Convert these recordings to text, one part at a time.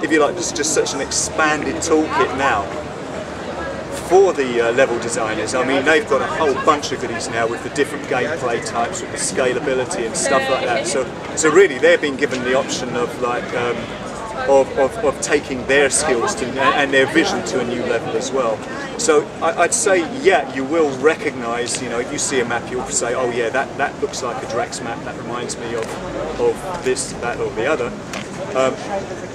if you like, there's just such an expanded toolkit now for the level designers. I mean, they've got a whole bunch of goodies now with the different gameplay types, with the scalability and stuff like that. So really, they're being given the option of like of taking their skills to, and their vision to a new level as well. So I'd say, yeah, you will recognise, you know, if you see a map, you'll say, oh yeah, that looks like a Drex map. That reminds me of this, that, or the other.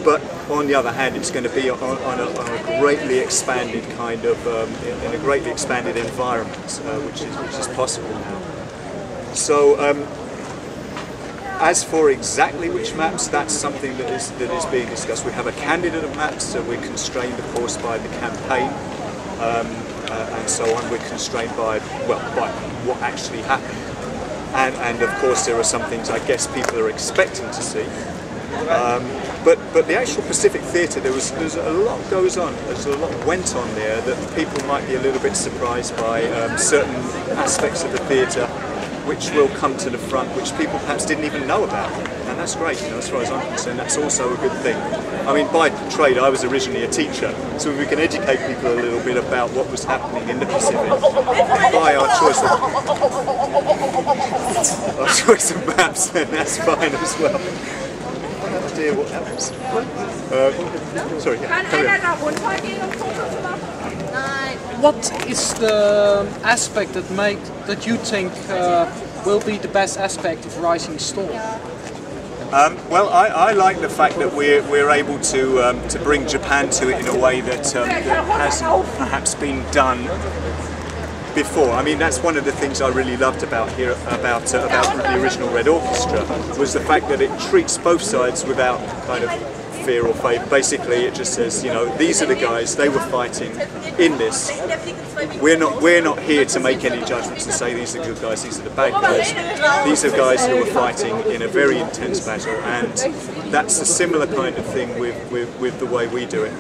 But on the other hand, it's going to be on a greatly expanded kind of, in a greatly expanded environment, which is possible now. So, as for exactly which maps, that's something that is being discussed. We have a candidate of maps, so we're constrained, of course, by the campaign, and so on. We're constrained by, well, by what actually happened, and of course there are some things I guess people are expecting to see. But the actual Pacific Theatre, there's a lot goes on. There's a lot went on there that people might be a little bit surprised by. Certain aspects of the theatre which will come to the front, which people perhaps didn't even know about, and that's great. You know, as far as I'm concerned, that's also a good thing. I mean, by trade, I was originally a teacher, so if we can educate people a little bit about what was happening in the Pacific by our choice of maps, then that's fine as well. Dear, what happens? Sorry, yeah, What is the aspect that you think will be the best aspect of RisingStorm? Well, I like the fact that we're able to bring Japan to it in a way that hasn't perhaps been done before. I mean, that's one of the things I really loved about the original Red Orchestra, was the fact that it treats both sides without kind of fear or favour. Basically, it just says, you know, these are the guys, they were fighting in this. We're not here to make any judgments and say these are the good guys, these are the bad guys. These are guys who are fighting in a very intense battle, and that's a similar kind of thing with the way we do it.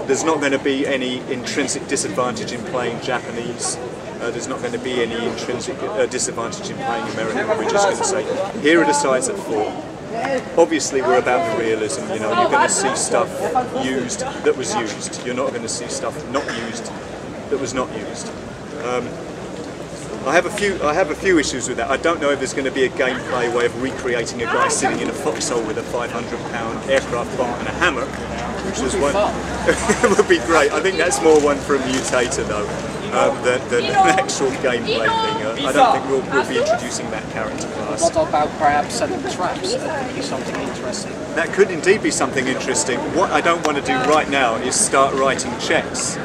There's not going to be any intrinsic disadvantage in playing Japanese. There's not going to be any intrinsic disadvantage in playing American. We're just going to say, here are the sides that fought. Obviously, we're about the realism. You know, you're going to see stuff used that was used. You're not going to see stuff not used that was not used. I have a few issues with that. I don't know if there's going to be a gameplay way of recreating a guy sitting in a foxhole with a 500-pound aircraft bomb and a hammer, which was one. It would be great. I think that's more one for a mutator though, than an actual gameplay thing. I don't think we'll be introducing that character class. What about perhaps setting traps? That could be something interesting. That could indeed be something interesting. What I don't want to do right now is start writing checks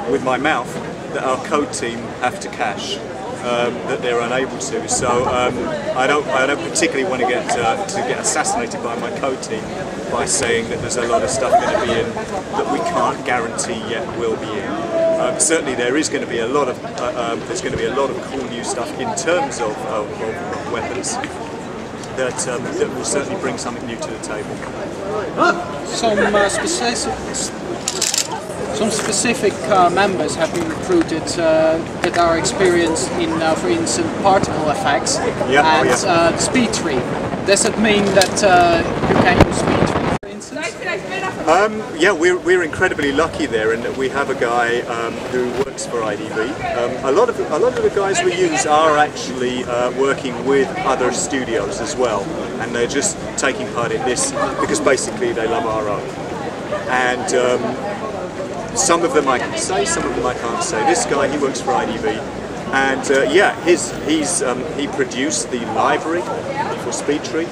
with my mouth that our code team have to cache. That they're unable to. So I don't particularly want to get assassinated by my code team by saying that there's a lot of stuff going to be in that we can't guarantee yet will be in. Certainly there is going to be a lot of cool new stuff in terms of weapons that will certainly bring something new to the table. Some specific members have been recruited that are experienced in, for instance, particle effects and speed tree. Does it mean that you can use speed tree, for instance? Yeah, we're incredibly lucky there in that we have a guy who works for IDV. A lot of the guys we use are actually working with other studios as well, and they're just taking part in this because basically they love RO. And some of them I can say, some of them I can't say. This guy, he works for IDV, and yeah, he produced the library for SpeedTree,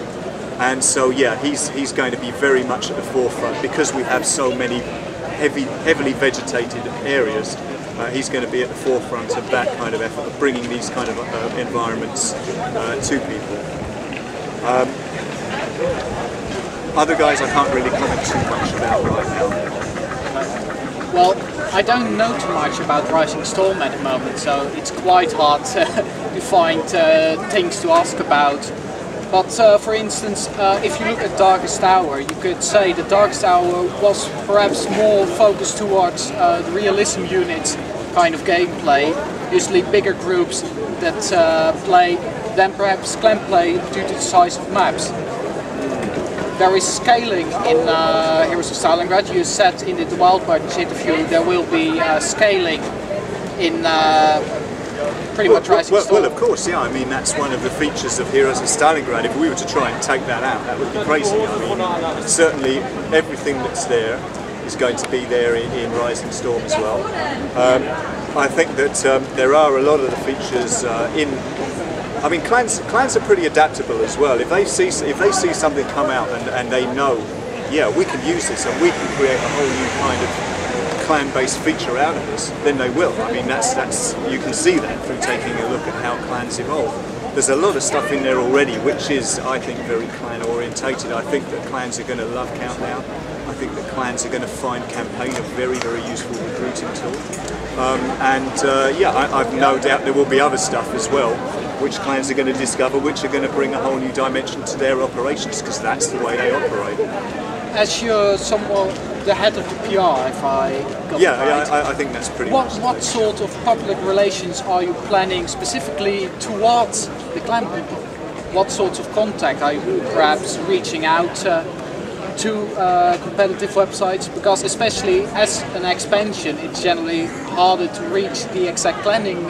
and so yeah, he's going to be very much at the forefront because we have so many heavily vegetated areas. He's going to be at the forefront of that kind of effort of bringing these kind of environments to people. Other guys I can't really comment too much about right now. Well, I don't know too much about RisingStorm at the moment, so it's quite hard to find things to ask about. But for instance, if you look at Darkest Hour, you could say the Darkest Hour was perhaps more focused towards the realism unit kind of gameplay, usually bigger groups that play than perhaps clan play due to the size of maps. there is scaling in Heroes of Stalingrad. You said in the Wild Partners interview there will be scaling in pretty much Rising Storm. Well, of course, yeah. I mean, that's one of the features of Heroes of Stalingrad. If we were to try and take that out, that would be crazy. I mean, certainly everything that's there is going to be there in Rising Storm as well. I think that there are a lot of the features in. I mean, clans are pretty adaptable as well. If they see something come out and they know, yeah, we can use this and we can create a whole new kind of clan-based feature out of this, then they will. I mean, that's you can see that through taking a look at how clans evolve. There's a lot of stuff in there already, which is, I think, very clan-orientated. I think that clans are going to love Countdown. I think that clans are going to find Campaign a very, very useful recruiting tool. Yeah, I've no doubt there will be other stuff as well, which clans are going to discover, which are going to bring a whole new dimension to their operations, because that's the way they operate. As you're somewhat the head of the PR, if I got it right. Yeah, I think that's pretty much. What sort of public relations are you planning specifically towards the clan people? What sorts of contact are you perhaps reaching out to competitive websites? Because especially as an expansion, it's generally harder to reach the exact planning.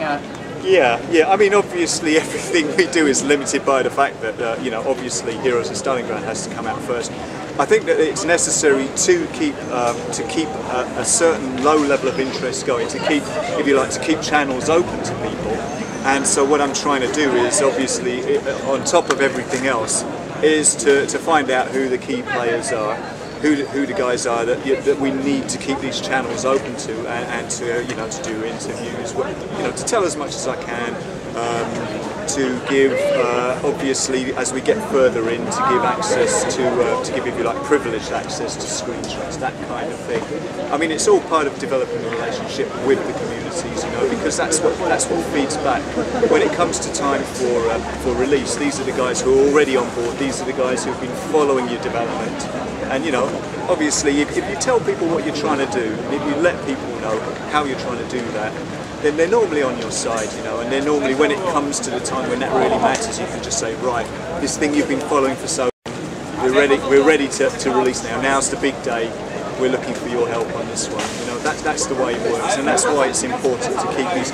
Yeah. I mean, obviously, everything we do is limited by the fact that you know, obviously, Heroes of Stalingrad has to come out first. I think that it's necessary to keep a certain low level of interest going, to keep, if you like, to keep channels open to people. And so what I'm trying to do is, obviously, on top of everything else, is to find out who the key players are, who the guys are that we need to keep these channels open to, and to to do interviews, to tell as much as I can. To give, obviously, as we get further in, to give access to give, if you like, privileged access to screenshots, that kind of thing. I mean, it's all part of developing a relationship with the communities, because that's what feeds back. When it comes to time for release, these are the guys who are already on board. These are the guys who've been following your development. And obviously, if you tell people what you're trying to do, if you let people know how you're trying to do that, then they're normally on your side, and they're normally, when it comes to the time when that really matters, you can just say, right, this thing you've been following for so long, we're ready to release now. Now's the big day. We're looking for your help on this one. That's the way it works, and that's why it's important to keep these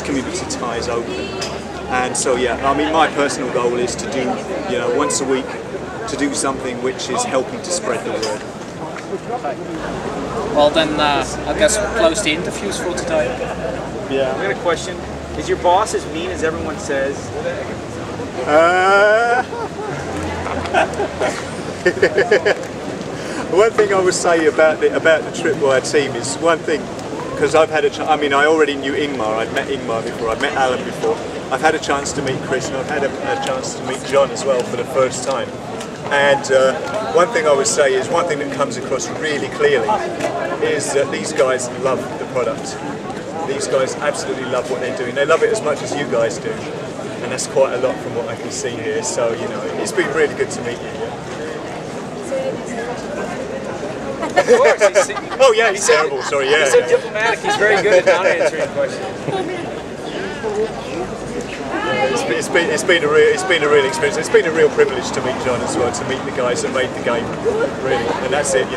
community ties open. And so, yeah, I mean, my personal goal is to do, once a week, to do something which is helping to spread the word. Well then, I guess we'll close the interviews for today. Yeah. I got a question. Is your boss as mean as everyone says? One thing I would say about the Tripwire team is one thing, because I've had I already knew Ingmar. I'd met Ingmar before. I'd met Alan before. I've had a chance to meet Chris, and I've had a chance to meet John as well for the first time. And one thing I would say is, one thing that comes across really clearly is that these guys love the product. These guys absolutely love what they're doing. They love it as much as you guys do. And that's quite a lot from what I can see here. So, it's been really good to meet you. Of course. Oh yeah, he's terrible, sorry, yeah. He's so diplomatic, he's very good at not answering questions. It's been a real experience. It's been a real privilege to meet John as well, to meet the guys that made the game, really. And that's it,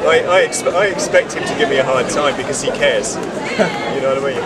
I expect him to give me a hard time because he cares. You know what I mean?